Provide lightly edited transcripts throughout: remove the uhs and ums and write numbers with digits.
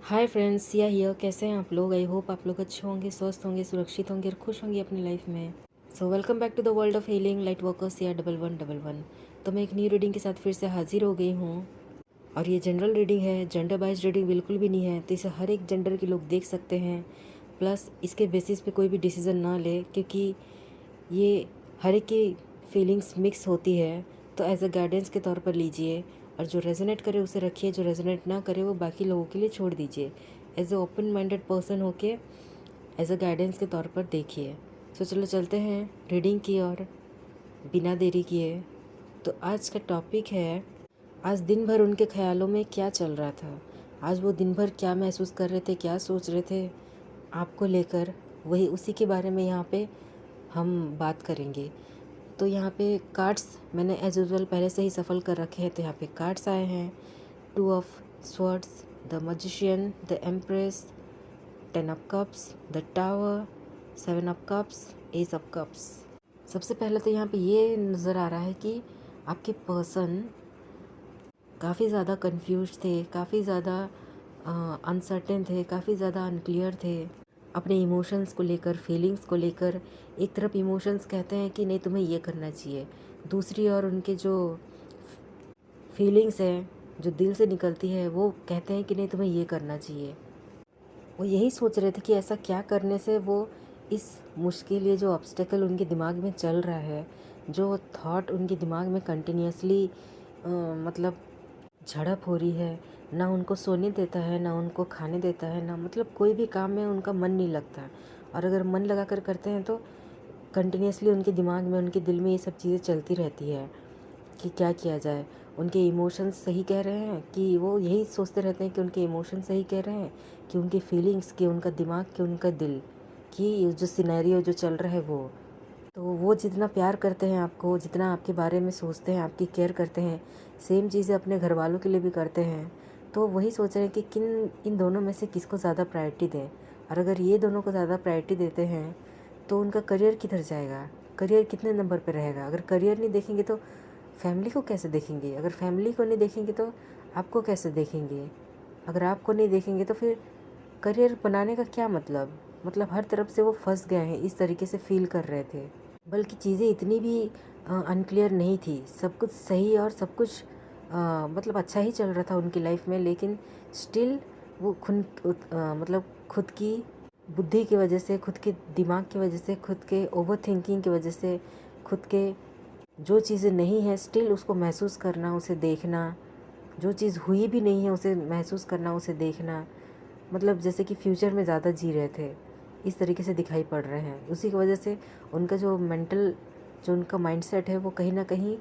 Hi friends, Siya here. कैसे हैं आप लोग? आई होप आप लोग अच्छे होंगे, स्वस्थ होंगे, सुरक्षित होंगे और खुश होंगे अपनी लाइफ में। So welcome back to the world of healing light workers या 1111। तो मैं एक न्यू रीडिंग के साथ फिर से हाजिर हो गई हूँ। और ये जनरल रीडिंग है, जेंडर वाइज रीडिंग बिल्कुल भी नहीं है। तो इसे हर एक जेंडर के लोग देख सकते हैं। प्लस इसके बेसिस पे कोई भी डिसीज़न ना ले, क्योंकि ये हर एक की फीलिंग्स मिक्स होती है। तो एज अ गाइडेंस के तौर पर लीजिए, और जो रेजोनेट करे उसे रखिए, जो रेजोनेट ना करे वो बाकी लोगों के लिए छोड़ दीजिए। As a open minded person होके एज अ गाइडेंस के तौर पर देखिए। तो चलो चलते हैं रीडिंग की और बिना देरी किए। तो आज का टॉपिक है, आज दिन भर उनके ख्यालों में क्या चल रहा था। आज वो दिन भर क्या महसूस कर रहे थे, क्या सोच रहे थे आपको लेकर, वही उसी के बारे में यहाँ पे हम बात करेंगे। तो यहाँ पे कार्ड्स मैंने एज यूजुअल पहले से ही सफल कर रखे हैं। तो यहाँ पे कार्ड्स आए हैं, 2 of swords, the magician, the empress, 10 of cups, the tower, 7 of cups, S of cups. सबसे पहले तो यहाँ पे ये नज़र आ रहा है कि आपके पर्सन काफ़ी ज़्यादा कंफ्यूज थे, काफ़ी ज़्यादा अनसर्टेन थे, काफ़ी ज़्यादा अनक्लियर थे अपने इमोशंस को लेकर, फीलिंग्स को लेकर। एक तरफ इमोशंस कहते हैं कि नहीं तुम्हें ये करना चाहिए, दूसरी ओर उनके जो फीलिंग्स है, जो दिल से निकलती है, वो कहते हैं कि नहीं तुम्हें ये करना चाहिए। वो यही सोच रहे थे कि ऐसा क्या करने से वो इस मुश्किल, ये जो ऑब्स्टेकल उनके दिमाग में चल रहा है, जो थॉट उनके दिमाग में कंटिन्यूसली मतलब झड़प हो रही है, ना उनको सोने देता है, ना उनको खाने देता है, ना मतलब कोई भी काम में उनका मन नहीं लगता। और अगर मन लगा कर करते हैं तो कंटिन्यूसली उनके दिमाग में, उनके दिल में ये सब चीज़ें चलती रहती है कि क्या किया जाए। उनके इमोशंस सही कह रहे हैं कि वो यही सोचते रहते हैं कि उनके इमोशन सही कह रहे हैं, कि उनकी फीलिंग्स, कि उनका दिमाग, कि उनका दिल, कि ये जो सिनेरियो जो चल रहा है वो। तो वो जितना प्यार करते हैं आपको, जितना आपके बारे में सोचते हैं, आपकी केयर करते हैं, सेम चीज़ें अपने घर वालों के लिए भी करते हैं। तो वही सोच रहे हैं कि इन दोनों में से किसको ज़्यादा प्रायोरिटी दें। और अगर ये दोनों को ज़्यादा प्रायोरिटी देते हैं तो उनका करियर किधर जाएगा, करियर कितने नंबर पर रहेगा। अगर करियर नहीं देखेंगे तो फैमिली को कैसे देखेंगे, अगर फैमिली को नहीं देखेंगे तो आपको कैसे देखेंगे, अगर आपको नहीं देखेंगे तो फिर करियर बनाने का क्या मतलब हर तरफ से वो फंस गए हैं, इस तरीके से फील कर रहे थे। बल्कि चीज़ें इतनी भी अनक्लियर नहीं थी, सब कुछ सही और सब कुछ मतलब अच्छा ही चल रहा था उनकी लाइफ में। लेकिन स्टिल वो मतलब खुद की बुद्धि की वजह से, खुद के दिमाग की वजह से, खुद के ओवर थिंकिंग की वजह से, खुद के जो चीज़ें नहीं हैं स्टिल उसको महसूस करना, उसे देखना, जो चीज़ हुई भी नहीं है उसे महसूस करना, उसे देखना, मतलब जैसे कि फ्यूचर में ज़्यादा जी रहे थे, इस तरीके से दिखाई पड़ रहे हैं। उसी की वजह से उनका जो मेंटल, जो उनका माइंडसेट है वो कहीं ना कहीं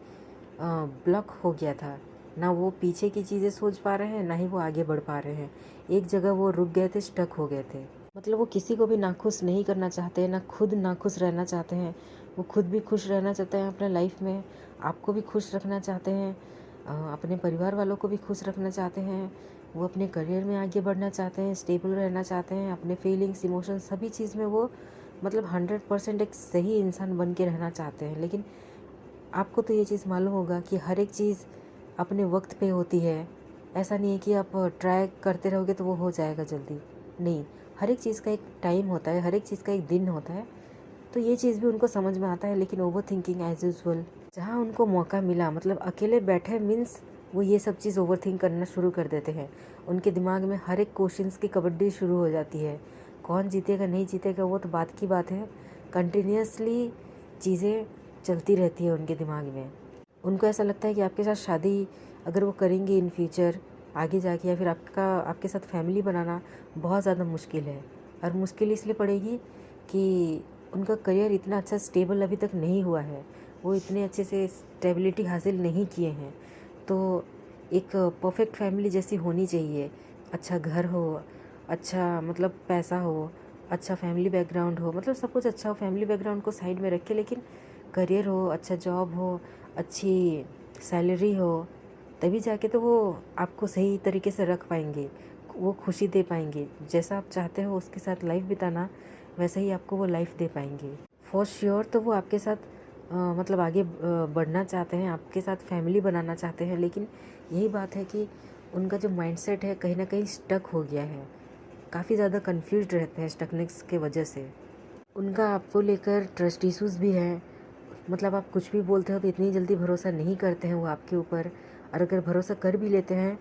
ब्लॉक हो गया था। ना वो पीछे की चीज़ें सोच पा रहे हैं, ना ही वो आगे बढ़ पा रहे हैं। एक जगह वो रुक गए थे, स्टक हो गए थे। मतलब वो किसी को भी नाखुश नहीं करना चाहते, ना खुद नाखुश रहना चाहते हैं। वो खुद भी खुश रहना चाहते हैं अपने लाइफ में, आपको भी खुश रखना चाहते हैं, अपने परिवार वालों को भी खुश रखना चाहते हैं। वो अपने करियर में आगे बढ़ना चाहते हैं, स्टेबल रहना चाहते हैं, अपने फीलिंग्स, इमोशन सभी चीज़ में वो मतलब 100% एक सही इंसान बन के रहना चाहते हैं। लेकिन आपको तो ये चीज़ मालूम होगा कि हर एक चीज़ अपने वक्त पे होती है। ऐसा नहीं है कि आप ट्राई करते रहोगे तो वो हो जाएगा जल्दी, नहीं। हर एक चीज़ का एक टाइम होता है, हर एक चीज़ का एक दिन होता है। तो ये चीज़ भी उनको समझ में आता है। लेकिन ओवर थिंकिंग एज यूजल, जहाँ उनको मौका मिला, मतलब अकेले बैठे मीन्स वो ये सब चीज़ ओवर थिंक करना शुरू कर देते हैं। उनके दिमाग में हर एक क्वेश्चंस की कबड्डी शुरू हो जाती है। कौन जीतेगा नहीं जीतेगा वो तो बात की बात है, कंटिन्यूसली चीज़ें चलती रहती है उनके दिमाग में। उनको ऐसा लगता है कि आपके साथ शादी अगर वो करेंगे इन फ्यूचर आगे जाके, या फिर आपके साथ फैमिली बनाना बहुत ज़्यादा मुश्किल है। और मुश्किल इसलिए पड़ेगी कि उनका करियर इतना अच्छा स्टेबल अभी तक नहीं हुआ है, वो इतने अच्छे से स्टेबिलिटी हासिल नहीं किए हैं। तो एक परफेक्ट फैमिली जैसी होनी चाहिए, अच्छा घर हो, अच्छा मतलब पैसा हो, अच्छा फैमिली बैकग्राउंड हो, मतलब सब कुछ अच्छा हो। फैमिली बैकग्राउंड को साइड में रख के, लेकिन करियर हो, अच्छा जॉब हो, अच्छी सैलरी हो, तभी जाके तो वो आपको सही तरीके से रख पाएंगे, वो खुशी दे पाएंगे। जैसा आप चाहते हो उसके साथ लाइफ बिताना, वैसे ही आपको वो लाइफ दे पाएंगे फॉर श्योर। तो वो आपके साथ बढ़ना चाहते हैं, आपके साथ फैमिली बनाना चाहते हैं। लेकिन यही बात है कि उनका जो माइंडसेट है कहीं ना कहीं स्टक हो गया है, काफ़ी ज़्यादा कंफ्यूज्ड रहते हैं स्टकनेस के वजह से। उनका आपको लेकर ट्रस्ट इश्यूज़ भी हैं, मतलब आप कुछ भी बोलते हो तो इतनी जल्दी भरोसा नहीं करते हैं वो आपके ऊपर, और अगर भरोसा कर भी लेते हैं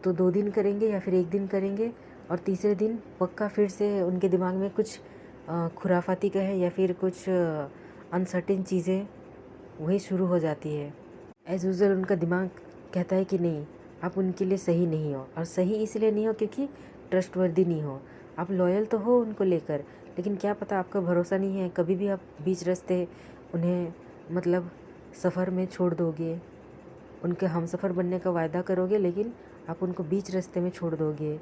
तो 2 दिन करेंगे या फिर 1 दिन करेंगे, और तीसरे दिन पक्का फिर से उनके दिमाग में कुछ खुराफाती कहें या फिर कुछ अनसर्टेन चीज़ें वही शुरू हो जाती है। एज़ यूज़ुअल उनका दिमाग कहता है कि नहीं, आप उनके लिए सही नहीं हो, और सही इसलिए नहीं हो क्योंकि ट्रस्टवर्दी नहीं हो। आप लॉयल तो हो उनको लेकर, लेकिन क्या पता आपका भरोसा नहीं है, कभी भी आप बीच रास्ते उन्हें मतलब सफ़र में छोड़ दोगे, उनके हमसफ़र बनने का वायदा करोगे, लेकिन आप उनको बीच रास्ते में छोड़ दोगे,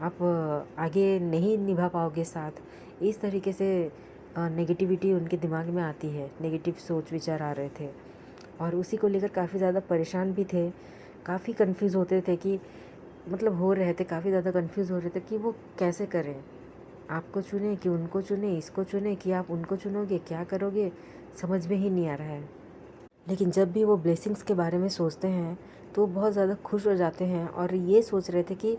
आप आगे नहीं निभा पाओगे साथ। इस तरीके से नेगेटिविटी उनके दिमाग में आती है, नेगेटिव सोच विचार आ रहे थे, और उसी को लेकर काफ़ी ज़्यादा परेशान भी थे, काफ़ी कंफ्यूज होते थे कि मतलब हो रहे थे, काफ़ी ज़्यादा कंफ्यूज हो रहे थे कि वो कैसे करें, आपको चुने कि उनको चुने, इसको चुने कि आप उनको चुनोगे, क्या करोगे, समझ में ही नहीं आ रहा है। लेकिन जब भी वो ब्लेसिंग्स के बारे में सोचते हैं तो वो बहुत ज़्यादा खुश हो जाते हैं, और ये सोच रहे थे कि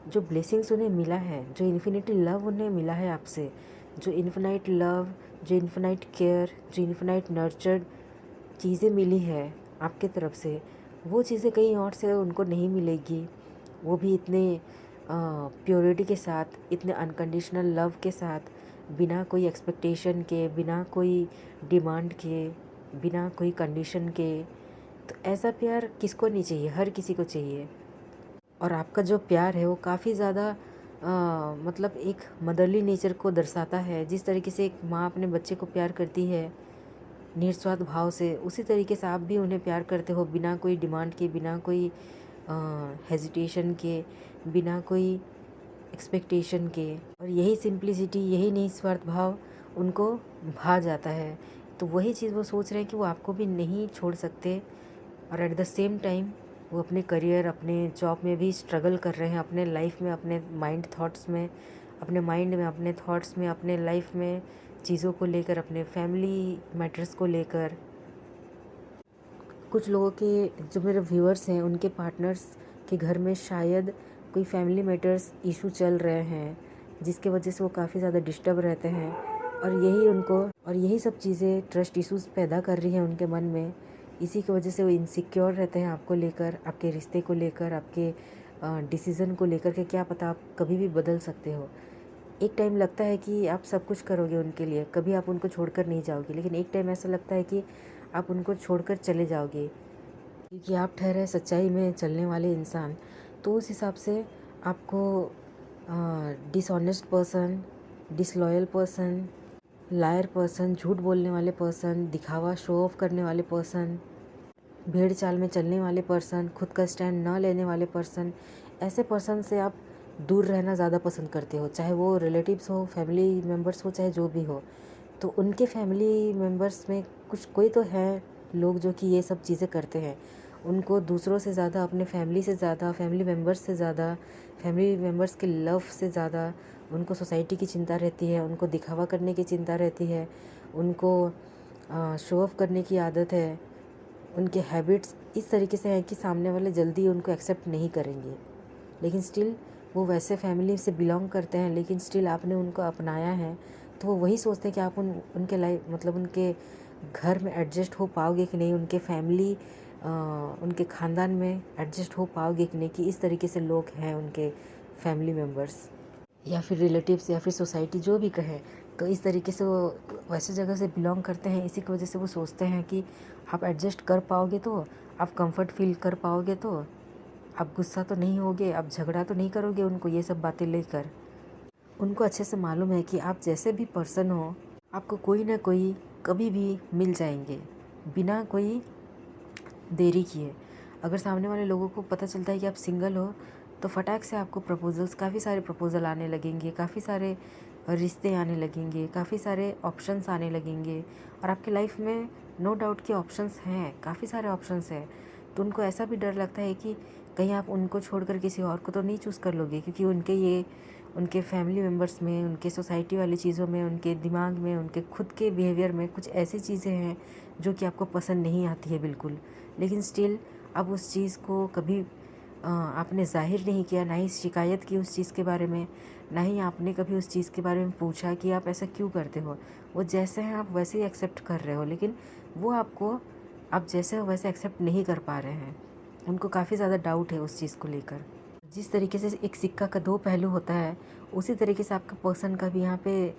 जो ब्लेसिंग्स उन्हें मिला है, जो इन्फिनिटी लव उन्हें मिला है आपसे, जो इन्फिनाइट लव, जो इन्फिनाइट केयर, जो इन्फिनाइट नर्चर्ड चीज़ें मिली है आपके तरफ से, वो चीज़ें कहीं और से उनको नहीं मिलेगी। वो भी इतने प्योरिटी के साथ, इतने अनकंडीशनल लव के साथ, बिना कोई एक्सपेक्टेशन के, बिना कोई डिमांड के, बिना कोई कंडीशन के। तो ऐसा प्यार किसको नहीं चाहिए, हर किसी को चाहिए। और आपका जो प्यार है वो काफ़ी ज़्यादा मतलब एक मदरली नेचर को दर्शाता है। जिस तरीके से एक माँ अपने बच्चे को प्यार करती है निस्वार्थ भाव से, उसी तरीके से आप भी उन्हें प्यार करते हो, बिना कोई डिमांड के, बिना कोई हेजिटेशन के, बिना कोई एक्सपेक्टेशन के। और यही सिंप्लिसिटी, यही निस्वार्थ भाव उनको भा जाता है। तो वही चीज़ वो सोच रहे हैं कि वो आपको भी नहीं छोड़ सकते, और एट द सेम टाइम वो अपने करियर, अपने जॉब में भी स्ट्रगल कर रहे हैं, अपने लाइफ में, अपने माइंड थॉट्स में, अपने माइंड में, अपने थॉट्स में, अपने लाइफ में चीज़ों को लेकर, अपने फैमिली मैटर्स को लेकर। कुछ लोगों के, जो मेरे व्यूअर्स हैं, उनके पार्टनर्स के घर में शायद कोई फैमिली मैटर्स इशू चल रहे हैं, जिसके वजह से वो काफ़ी ज़्यादा डिस्टर्ब रहते हैं, और यही सब चीज़ें ट्रस्ट इश्यूज़ पैदा कर रही हैं उनके मन में। इसी की वजह से वो इनसिक्योर रहते हैं आपको लेकर, आपके रिश्ते को लेकर, आपके डिसीज़न को लेकर के। क्या पता आप कभी भी बदल सकते हो। एक टाइम लगता है कि आप सब कुछ करोगे उनके लिए, कभी आप उनको छोड़कर नहीं जाओगे, लेकिन एक टाइम ऐसा लगता है कि आप उनको छोड़कर चले जाओगे, क्योंकि आप ठहरे सच्चाई में चलने वाले इंसान। तो उस हिसाब से आपको dishonest person, disloyal person, liar person, झूठ बोलने वाले पर्सन, दिखावा शो ऑफ करने वाले पर्सन, भेड़ चाल में चलने वाले पर्सन, खुद का स्टैंड ना लेने वाले पर्सन, ऐसे पर्सन से आप दूर रहना ज़्यादा पसंद करते हो, चाहे वो रिलेटिव्स हो, फैमिली मेम्बर्स हो, चाहे जो भी हो। तो उनके फैमिली मेम्बर्स में कुछ कोई तो है लोग जो कि ये सब चीज़ें करते हैं। उनको दूसरों से ज़्यादा, अपने फैमिली से ज़्यादा, फैमिली मेम्बर्स से ज़्यादा, फैमिली मेम्बर्स के लव से ज़्यादा उनको सोसाइटी की चिंता रहती है, उनको दिखावा करने की चिंता रहती है, उनको शो ऑफ करने की आदत है। उनके हैबिट्स इस तरीके से हैं कि सामने वाले जल्दी उनको एक्सेप्ट नहीं करेंगे, लेकिन स्टिल वो वैसे फैमिली से बिलोंग करते हैं, लेकिन स्टिल आपने उनको अपनाया है। तो वो वही सोचते हैं कि आप उनके लाइफ, मतलब उनके घर में एडजस्ट हो पाओगे कि नहीं, उनके फैमिली, उनके ख़ानदान में एडजस्ट हो पाओगे कि नहीं, कि इस तरीके से लोग हैं उनके फैमिली मेम्बर्स, या फिर रिलेटिव्स, या फिर सोसाइटी, जो भी कहें। तो इस तरीके से वो वैसे जगह से बिलोंग करते हैं, इसी की वजह से वो सोचते हैं कि आप एडजस्ट कर पाओगे, तो आप कंफर्ट फील कर पाओगे, तो आप गुस्सा तो नहीं होगे, आप झगड़ा तो नहीं करोगे उनको ये सब बातें लेकर। उनको अच्छे से मालूम है कि आप जैसे भी पर्सन हो, आपको कोई ना कोई कभी भी मिल जाएंगे, बिना कोई देरी किए। अगर सामने वाले लोगों को पता चलता है कि आप सिंगल हो, तो फटाक से आपको प्रपोजल्स, काफ़ी सारे प्रपोज़ल आने लगेंगे, काफ़ी सारे रिश्ते आने लगेंगे, काफ़ी सारे ऑप्शंस आने लगेंगे, और आपकी लाइफ में नो डाउट कि ऑप्शंस हैं, काफ़ी सारे ऑप्शंस हैं। तो उनको ऐसा भी डर लगता है कि कहीं आप उनको छोड़कर किसी और को तो नहीं चूज़ कर लोगे, क्योंकि उनके फैमिली मेम्बर्स में, उनके सोसाइटी वाली चीज़ों में, उनके दिमाग में, उनके खुद के बिहेवियर में कुछ ऐसी चीज़ें हैं जो कि आपको पसंद नहीं आती है बिल्कुल। लेकिन स्टिल आप उस चीज़ को कभी आपने ज़ाहिर नहीं किया, ना ही शिकायत की उस चीज़ के बारे में, ना ही आपने कभी उस चीज़ के बारे में पूछा कि आप ऐसा क्यों करते हो। वो जैसे हैं आप वैसे ही एक्सेप्ट कर रहे हो, लेकिन वो आपको आप जैसे हो वैसे एक्सेप्ट नहीं कर पा रहे हैं। उनको काफ़ी ज़्यादा डाउट है उस चीज़ को लेकर। जिस तरीके से एक सिक्का का दो पहलू होता है, उसी तरीके से आपका पर्सन का भी यहाँ पे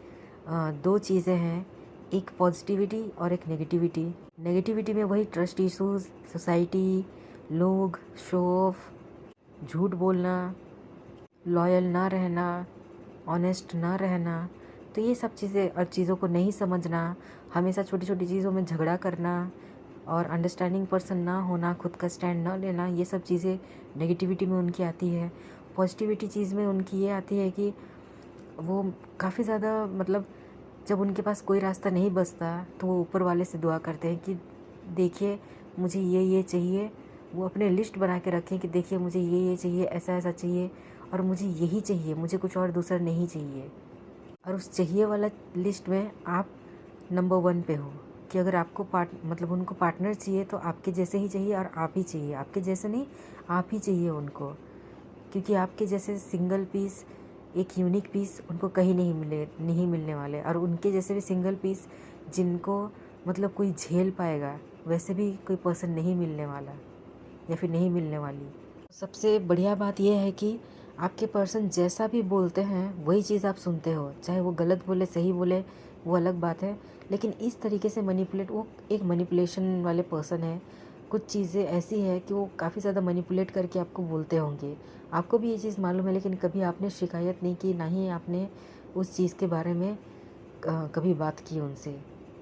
दो चीज़ें हैं, एक पॉजिटिविटी और एक नेगेटिविटी। नेगेटिविटी में वही ट्रस्ट इश्यूज़, सोसाइटी, लोग, शो ऑफ, झूठ बोलना, लॉयल ना रहना, ऑनेस्ट ना रहना, तो ये सब चीज़ें और चीज़ों को नहीं समझना, हमेशा छोटी छोटी चीज़ों में झगड़ा करना और अंडरस्टैंडिंग पर्सन ना होना, खुद का स्टैंड ना लेना, ये सब चीज़ें नेगेटिविटी में उनकी आती है। पॉजिटिविटी चीज़ में उनकी ये आती है कि वो काफ़ी ज़्यादा मतलब जब उनके पास कोई रास्ता नहीं बचता तो वो ऊपर वाले से दुआ करते हैं कि देखिए मुझे ये चाहिए। वो अपने लिस्ट बना के रखें कि देखिए मुझे ये चाहिए, ऐसा ऐसा चाहिए और मुझे यही चाहिए, मुझे कुछ और दूसरा नहीं चाहिए। और उस चाहिए वाला लिस्ट में आप नंबर 1 पे हो कि अगर आपको मतलब उनको पार्टनर चाहिए तो आपके जैसे ही चाहिए और आप ही चाहिए, आपके जैसे नहीं, आप ही चाहिए उनको। क्योंकि आपके जैसे सिंगल पीस, एक यूनिक पीस उनको कहीं नहीं मिलने वाले, और उनके जैसे भी सिंगल पीस जिनको मतलब कोई झेल पाएगा वैसे भी कोई पर्सन नहीं मिलने वाला या फिर नहीं मिलने वाली। सबसे बढ़िया बात यह है कि आपके पर्सन जैसा भी बोलते हैं वही चीज़ आप सुनते हो, चाहे वो गलत बोले सही बोले वो अलग बात है, लेकिन इस तरीके से मैनिपुलेट, वो एक मैनिपुलेशन वाले पर्सन है। कुछ चीज़ें ऐसी है कि वो काफ़ी ज़्यादा मैनिपुलेट करके आपको बोलते होंगे, आपको भी ये चीज़ मालूम है, लेकिन कभी आपने शिकायत नहीं की, ना ही आपने उस चीज़ के बारे में कभी बात की उनसे।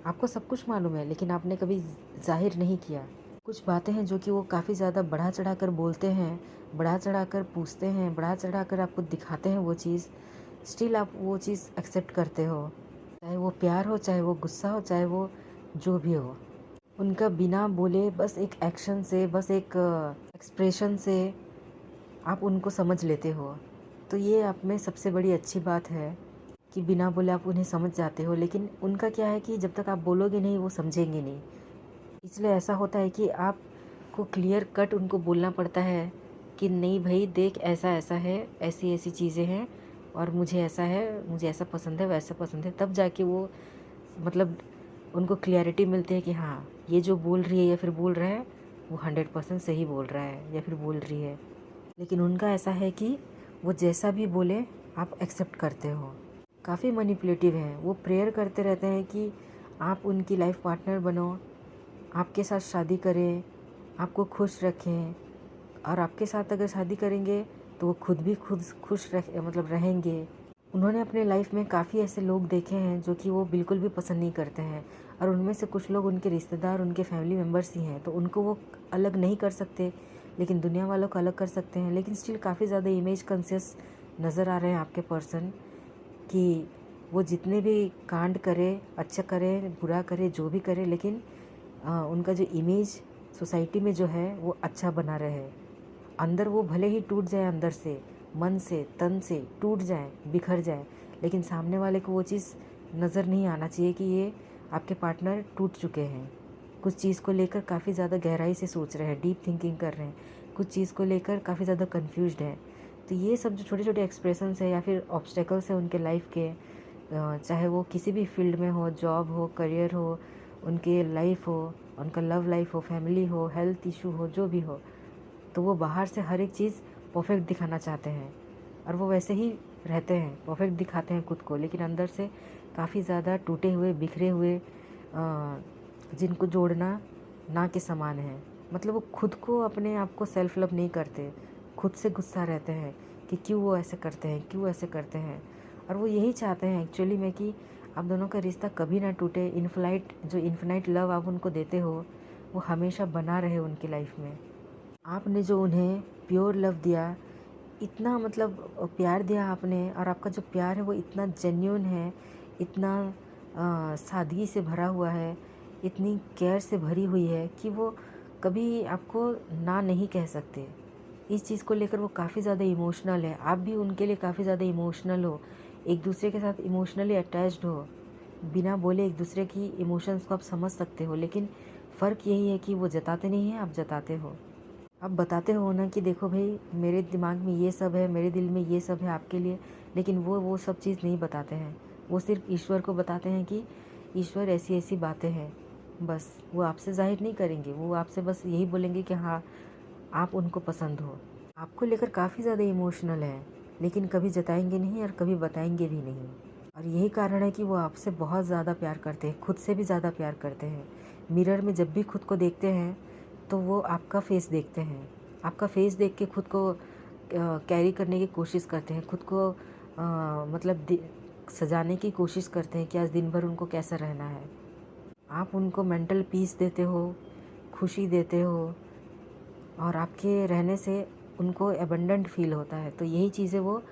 आपको सब कुछ मालूम है लेकिन आपने कभी ज़ाहिर नहीं किया। कुछ बातें हैं जो कि वो काफ़ी ज़्यादा बढ़ा चढ़ा कर बोलते हैं, बढ़ा चढ़ा कर पूछते हैं, बढ़ा चढ़ा कर आपको दिखाते हैं वो चीज़, स्टिल आप वो चीज़ एक्सेप्ट करते हो। चाहे वो प्यार हो, चाहे वो गुस्सा हो, चाहे वो जो भी हो। उनका बिना बोले बस एक एक्शन से, बस एक एक्सप्रेशन से आप उनको समझ लेते हो। तो ये आप में सबसे बड़ी अच्छी बात है कि बिना बोले आप उन्हें समझ जाते हो, लेकिन उनका क्या है कि जब तक आप बोलोगे नहीं वो समझेंगे नहीं। इसलिए ऐसा होता है कि आपको क्लियर कट उनको बोलना पड़ता है कि नहीं भाई देख, ऐसा ऐसा है, ऐसी ऐसी चीज़ें हैं और मुझे ऐसा है, मुझे ऐसा पसंद है, वैसा पसंद है, तब जाके वो मतलब उनको क्लियरिटी मिलती है कि हाँ ये जो बोल रही है या फिर बोल रहा है वो 100% सही बोल रहा है या फिर बोल रही है। लेकिन उनका ऐसा है कि वो जैसा भी बोले आप एक्सेप्ट करते हो। काफ़ी मैनिपुलेटिव हैं, वो प्रेयर करते रहते हैं कि आप उनकी लाइफ पार्टनर बनो, आपके साथ शादी करें, आपको खुश रखें, और आपके साथ अगर शादी करेंगे तो वो खुद भी खुद खुश रहेंगे। उन्होंने अपने लाइफ में काफ़ी ऐसे लोग देखे हैं जो कि वो बिल्कुल भी पसंद नहीं करते हैं, और उनमें से कुछ लोग उनके रिश्तेदार, उनके फैमिली मेम्बर्स ही हैं, तो उनको वो अलग नहीं कर सकते, लेकिन दुनिया वालों को अलग कर सकते हैं। लेकिन स्टिल काफ़ी ज़्यादा इमेज कॉन्शियस नज़र आ रहे हैं आपके पर्सन कि वो जितने भी कांड करे, अच्छा करे, बुरा करे, जो भी करे, लेकिन उनका जो इमेज सोसाइटी में जो है वो अच्छा बना रहे। अंदर वो भले ही टूट जाए, अंदर से, मन से, तन से टूट जाए, बिखर जाए, लेकिन सामने वाले को वो चीज़ नज़र नहीं आना चाहिए कि ये आपके पार्टनर टूट चुके हैं। कुछ चीज़ को लेकर काफ़ी ज़्यादा गहराई से सोच रहे हैं, डीप थिंकिंग कर रहे हैं, कुछ चीज़ को लेकर काफ़ी ज़्यादा कन्फ्यूज्ड हैं। तो ये सब जो छोटे छोटे एक्सप्रेशंस है या फिर ऑब्स्टेकल्स हैं उनके लाइफ के, चाहे वो किसी भी फील्ड में हो, जॉब हो, करियर हो, उनके लाइफ हो, उनका लव लाइफ हो, फैमिली हो, हेल्थ इशू हो, जो भी हो, तो वो बाहर से हर एक चीज़ परफेक्ट दिखाना चाहते हैं और वो वैसे ही रहते हैं, परफेक्ट दिखाते हैं खुद को, लेकिन अंदर से काफ़ी ज़्यादा टूटे हुए, बिखरे हुए, जिनको जोड़ना ना के समान है। मतलब वो खुद को, अपने आप को सेल्फ लव नहीं करते, खुद से गुस्सा रहते हैं कि क्यों वो ऐसे करते हैं, क्यों ऐसे करते हैं। और वो यही चाहते हैं एक्चुअली में कि आप दोनों का रिश्ता कभी ना टूटे, इन्फिनाइट लव आप उनको देते हो वो हमेशा बना रहे उनकी लाइफ में। आपने जो उन्हें प्योर लव दिया, इतना मतलब प्यार दिया आपने, और आपका जो प्यार है वो इतना जेन्युइन है, इतना सादगी से भरा हुआ है, इतनी केयर से भरी हुई है कि वो कभी आपको ना नहीं कह सकते। इस चीज़ को लेकर वो काफ़ी ज़्यादा इमोशनल है, आप भी उनके लिए काफ़ी ज़्यादा इमोशनल हो, एक दूसरे के साथ इमोशनली अटैच्ड हो। बिना बोले एक दूसरे की इमोशंस को आप समझ सकते हो, लेकिन फ़र्क यही है कि वो जताते नहीं हैं, आप जताते हो। आप बताते हो ना कि देखो भाई मेरे दिमाग में ये सब है, मेरे दिल में ये सब है आपके लिए, लेकिन वो सब चीज़ नहीं बताते हैं। वो सिर्फ ईश्वर को बताते हैं कि ईश्वर ऐसी ऐसी बातें हैं। बस वो आपसे ज़ाहिर नहीं करेंगे, वो आपसे बस यही बोलेंगे कि हाँ आप उनको पसंद हो। आपको लेकर काफ़ी ज़्यादा इमोशनल हैं, लेकिन कभी जताएंगे नहीं और कभी बताएंगे भी नहीं। और यही कारण है कि वो आपसे बहुत ज़्यादा प्यार करते हैं, खुद से भी ज़्यादा प्यार करते हैं। मिरर में जब भी खुद को देखते हैं तो वो आपका फेस देखते हैं, आपका फेस देख के खुद को कैरी करने की कोशिश करते हैं, खुद को मतलब सजाने की कोशिश करते हैं कि आज दिन भर उनको कैसा रहना है। आप उनको मेंटल पीस देते हो, खुशी देते हो, और आपके रहने से उनको एबंडेंट फील होता है। तो यही चीज़ें वो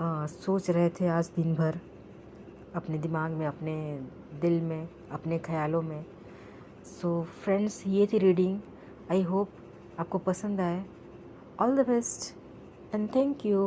सोच रहे थे आज दिन भर अपने दिमाग में, अपने दिल में, अपने ख्यालों में। सो फ्रेंड्स, ये थी रीडिंग। आई होप आपको पसंद आए। All the best and thank you.